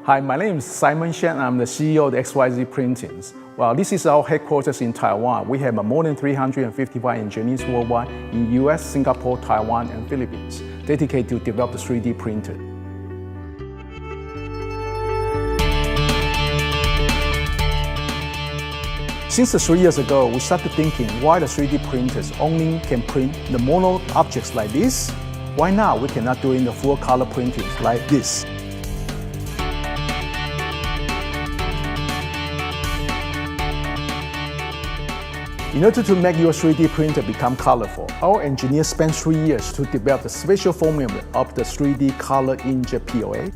Hi, my name is Simon Shen. I'm the CEO of the XYZ Printings. Well, this is our headquarters in Taiwan. We have more than 355 engineers worldwide in US, Singapore, Taiwan, and Philippines, dedicated to develop the 3D printer. Since 3 years ago, we started thinking why the 3D printers only can print the mono objects like this. Why not we cannot do it in the full color printings like this? In order to make your 3D printer become colorful, our engineers spent 3 years to develop the special formula of the 3D color inkjet POA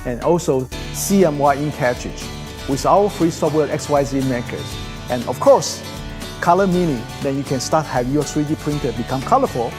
and also CMY ink cartridge with our free software XYZ makers. And of course, color meaning, then you can start have your 3D printer become colorful